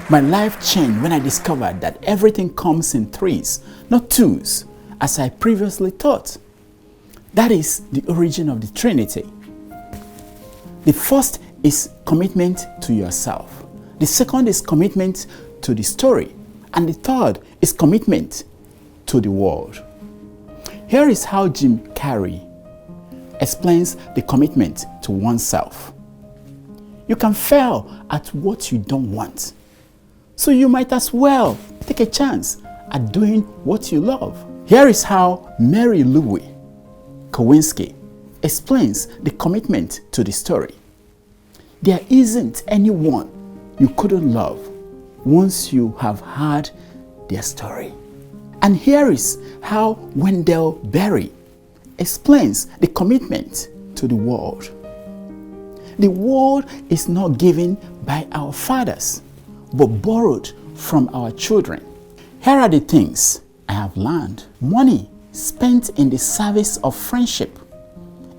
My life changed when I discovered that everything comes in threes, not twos, as I previously thought. That is the origin of the Trinity. The first is commitment to yourself. The second is commitment to the story. And the third is commitment to the world. Here is how Jim Carrey explains the commitment to oneself. You can fail at what you don't want. So you might as well take a chance at doing what you love. Here is how Mary Louise Kowinski explains the commitment to the story. There isn't anyone you couldn't love once you have heard their story. And here is how Wendell Berry explains the commitment to the world. The world is not given by our fathers, but borrowed from our children. Here are the things I have learned. Money spent in the service of friendship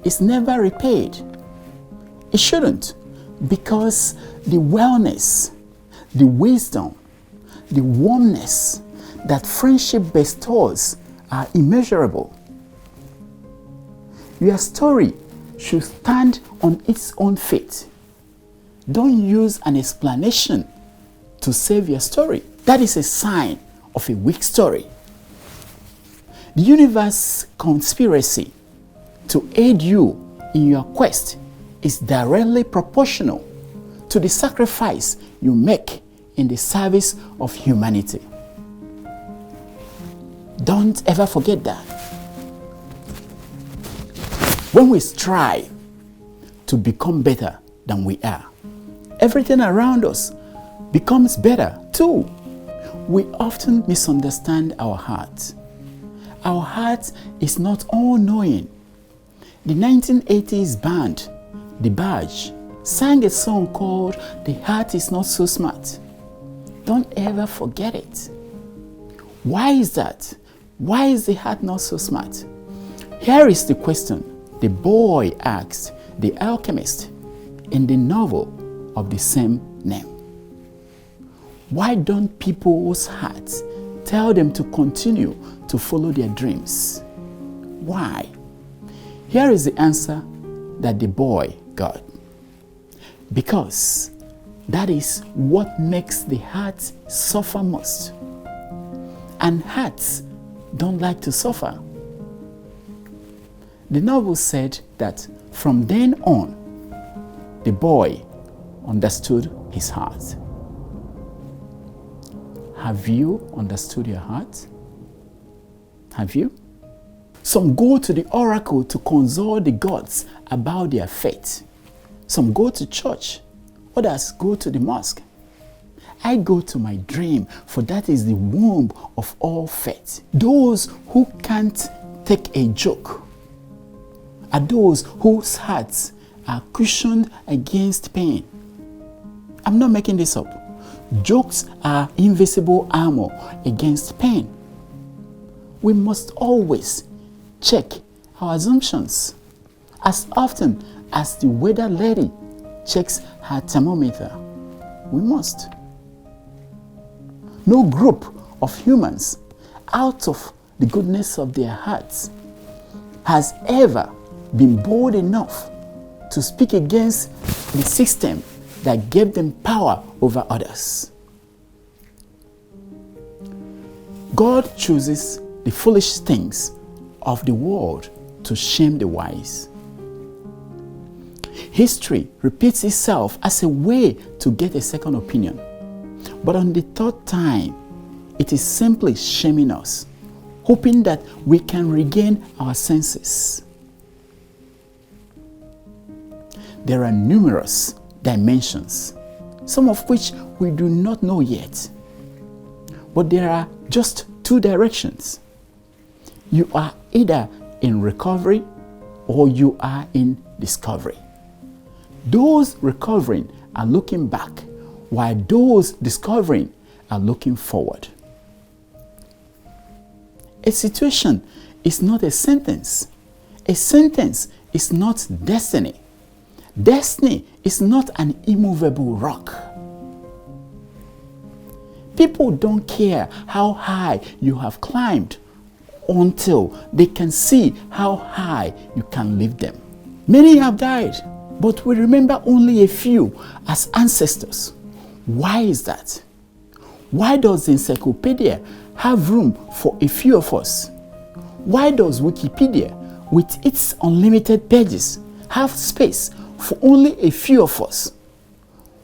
is never repaid. It shouldn't, because the wellness, the wisdom, the warmness that friendship bestows are immeasurable. Your story should stand on its own feet. Don't use an explanation to save your story. That is a sign of a weak story. The universe's conspiracy to aid you in your quest is directly proportional to the sacrifice you make in the service of humanity. Don't ever forget that. When we strive to become better than we are, everything around us becomes better too. We often misunderstand our heart. Our heart is not all-knowing. The 1980s band, The Barge, sang a song called "The Heart Is Not So Smart." Don't ever forget it. Why is that? Why is the heart not so smart? Here is the question the boy asked the alchemist in the novel of the same name. Why don't people's hearts tell them to continue to follow their dreams? Why? Here is the answer that the boy got. Because that is what makes the heart suffer most. And hearts don't like to suffer. The novel said that from then on, the boy understood his heart. Have you understood your heart? Have you? Some go to the oracle to consult the gods about their faith. Some go to church. Others go to the mosque. I go to my dream, for that is the womb of all faith. Those who can't take a joke are those whose hearts are cushioned against pain. I'm not making this up. Jokes are invisible armor against pain. We must always check our assumptions as often as the weather lady checks her thermometer. We must. No group of humans, out of the goodness of their hearts, has ever been bold enough to speak against the system that gave them power over others. God chooses the foolish things of the world to shame the wise. History repeats itself as a way to get a second opinion. But on the third time, it is simply shaming us, hoping that we can regain our senses. There are numerous dimensions, some of which we do not know yet. But there are just two directions. You are either in recovery or you are in discovery. Those recovering are looking back, while those discovering are looking forward. A situation is not a sentence. A sentence is not destiny. Destiny is not an immovable rock. People don't care how high you have climbed until they can see how high you can lift them. Many have died, but we remember only a few as ancestors. Why is that? Why does the encyclopedia have room for a few of us? Why does Wikipedia, with its unlimited pages, have space for only a few of us?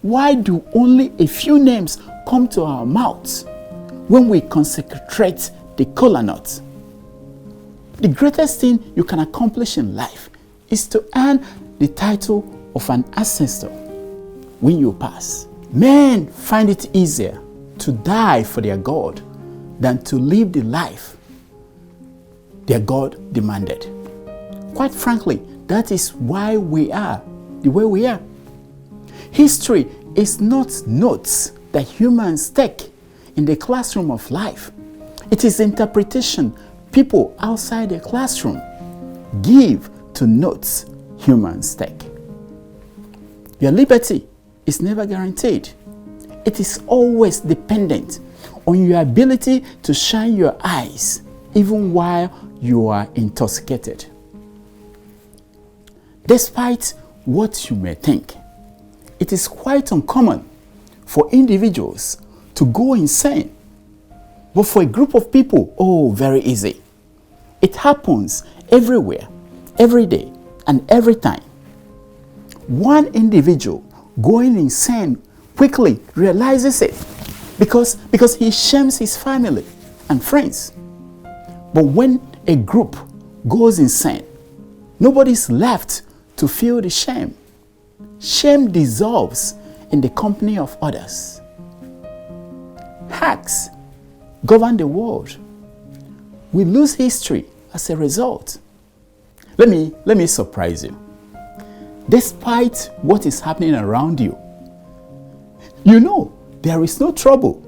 Why do only a few names come to our mouths when we consecrate the kola nut? The greatest thing you can accomplish in life is to earn the title of an ancestor when you pass. Men find it easier to die for their God than to live the life their God demanded. Quite frankly, that is why we are the way we are. History is not notes that humans take in the classroom of life. It is interpretation people outside the classroom give to notes humans take. Your liberty is never guaranteed. It is always dependent on your ability to shine your eyes even while you are intoxicated. Despite what you may think, it is quite uncommon for individuals to go insane. But for a group of people, oh, very easy. It happens everywhere, every day, and every time. One individual going insane quickly realizes it because he shames his family and friends. But when a group goes insane, nobody's left to feel the shame. Shame dissolves in the company of others. Hacks govern the world. We lose history as a result. Let me surprise you. Despite what is happening around you, you know there is no trouble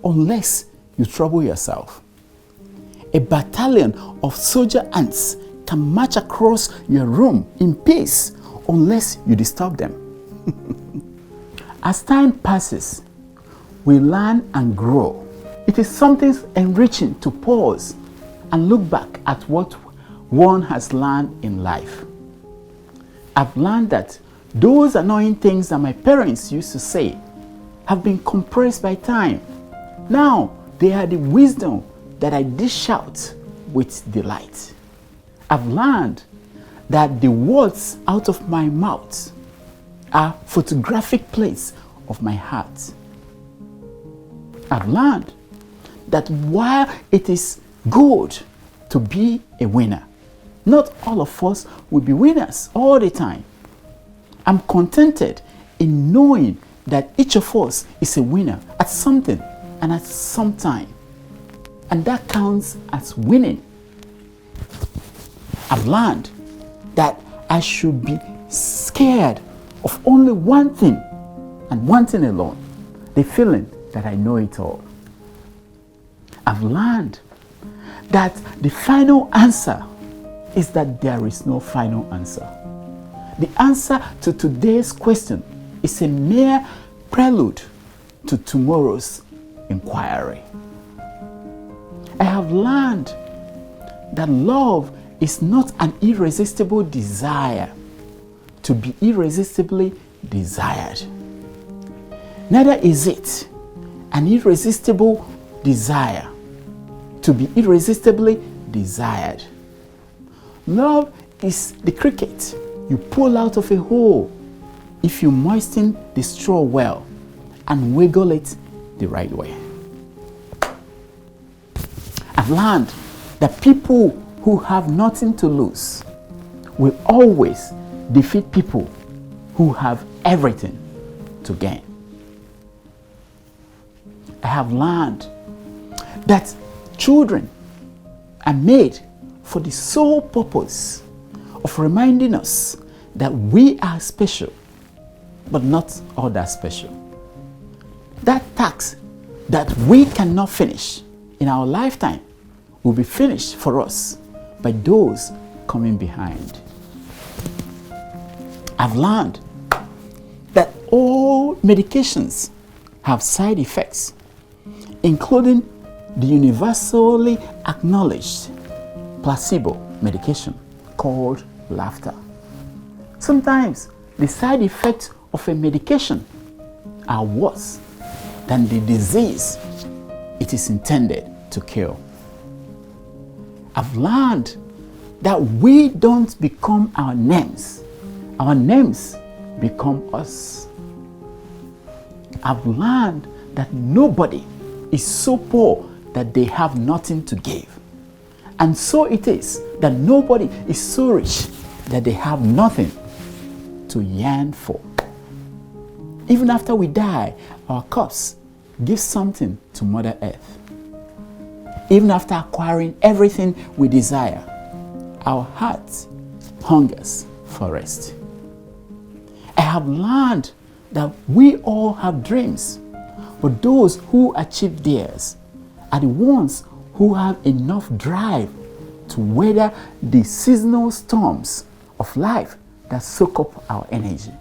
unless you trouble yourself. A battalion of soldier ants can march across your room in peace unless you disturb them. As time passes, we learn and grow. It is something enriching to pause and look back at what one has learned in life. I've learned that those annoying things that my parents used to say have been compressed by time. Now they are the wisdom that I dish out with delight. I've learned that the words out of my mouth are photographic plates of my heart. I've learned that while it is good to be a winner, not all of us will be winners all the time. I'm contented in knowing that each of us is a winner at something and at some time. And that counts as winning. I've learned that I should be scared of only one thing and one thing alone, the feeling that I know it all. I've learned that the final answer is that there is no final answer. The answer to today's question is a mere prelude to tomorrow's inquiry. I have learned that love is not an irresistible desire to be irresistibly desired. Neither is it an irresistible desire to be irresistibly desired. Love is the cricket you pull out of a hole if you moisten the straw well and wiggle it the right way. I've learned that people who have nothing to lose will always defeat people who have everything to gain. I have learned that children are made for the sole purpose of reminding us that we are special, but not all that special. That task that we cannot finish in our lifetime will be finished for us by those coming behind. I've learned Medications have side effects, including the universally acknowledged placebo medication called laughter. Sometimes the side effects of a medication are worse than the disease it is intended to cure. I've learned that we don't become our names become us. I've learned that nobody is so poor that they have nothing to give. And so it is that nobody is so rich that they have nothing to yearn for. Even after we die, our corpse gives something to Mother Earth. Even after acquiring everything we desire, our heart hungers for rest. I have learned that we all have dreams, but those who achieve theirs are the ones who have enough drive to weather the seasonal storms of life that soak up our energy.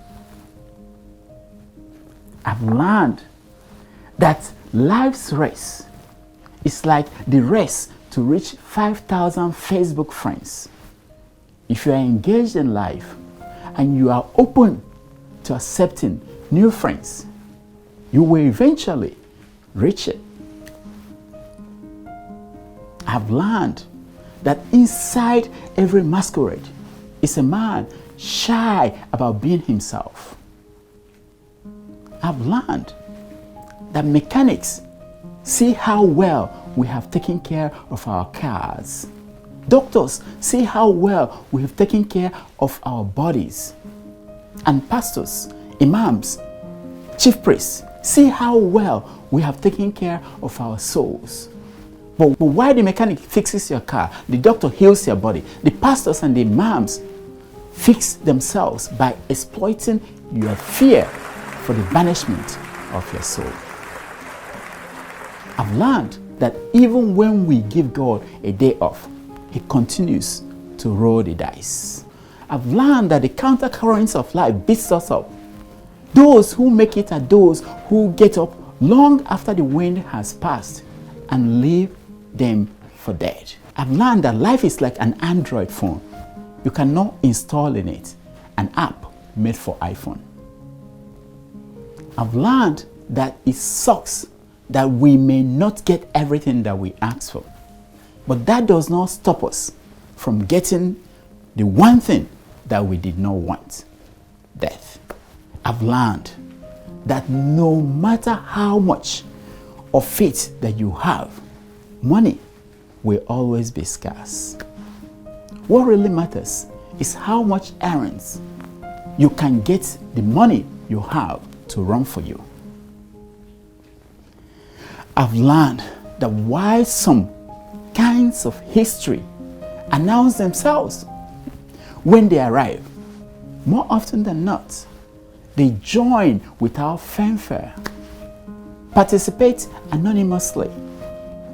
I've learned that life's race is like the race to reach 5,000 Facebook friends. If you are engaged in life and you are open to accepting new friends, you will eventually reach it. I've learned that inside every masquerade is a man shy about being himself. I've learned that mechanics see how well we have taken care of our cars. Doctors see how well we have taken care of our bodies. And pastors, imams, chief priests see how well we have taken care of our souls. But while the mechanic fixes your car, the doctor heals your body, the pastors and the imams fix themselves by exploiting your fear for the banishment of your soul. I've learned that even when we give God a day off, He continues to roll the dice. I've learned that the countercurrents of life beats us up. Those who make it are those who get up long after the wind has passed and leave them for dead. I've learned that life is like an Android phone. You cannot install in it an app made for iPhone. I've learned that it sucks that we may not get everything that we ask for. But that does not stop us from getting the one thing that we did not want: death. I've learned that no matter how much of it that you have, money will always be scarce. What really matters is how much errands you can get the money you have to run for you. I've learned that while some kinds of history announce themselves when they arrive, more often than not, they join without fanfare, participate anonymously,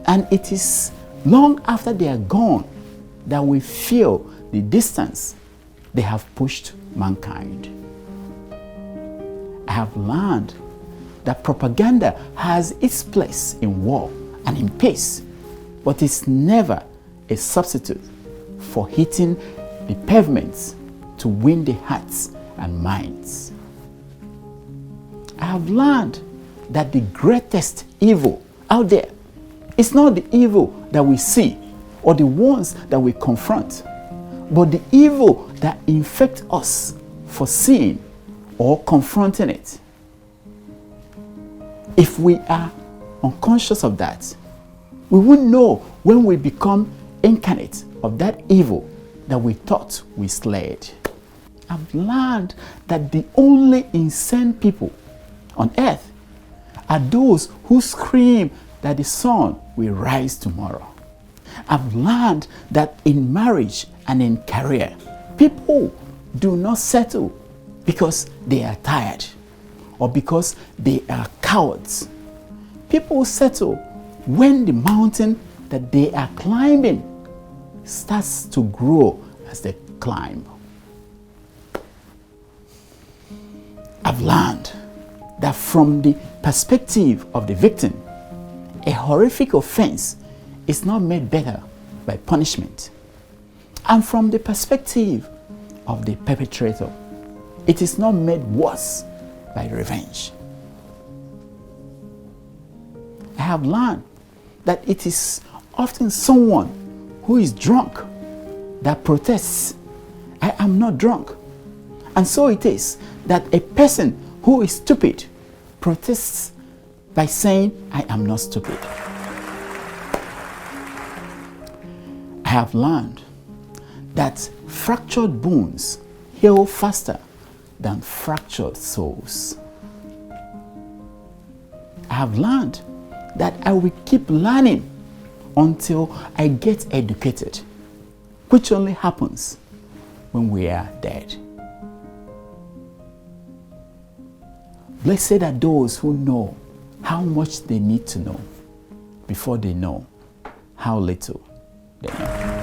and it is long after they are gone that we feel the distance they have pushed mankind. I have learned that propaganda has its place in war and in peace, but it's never a substitute for hitting the pavements to win the hearts and minds. I have learned that the greatest evil out there is not the evil that we see or the ones that we confront, but the evil that infects us for seeing or confronting it. If we are unconscious of that, we won't know when we become incarnate of that evil that we thought we slayed. I've learned that the only insane people on earth are those who scream that the sun will rise tomorrow. I've learned that in marriage and in career, people do not settle because they are tired or because they are cowards. People settle when the mountain that they are climbing starts to grow as they climb. I've learned that from the perspective of the victim, a horrific offense is not made better by punishment. And from the perspective of the perpetrator, it is not made worse by revenge. I have learned that it is often someone who is drunk that protests, "I am not drunk." And so it is that a person who is stupid protests by saying, "I am not stupid." I have learned that fractured bones heal faster than fractured souls. I have learned that I will keep learning until I get educated, which only happens when we are dead. Blessed are those who know how much they need to know before they know how little they know.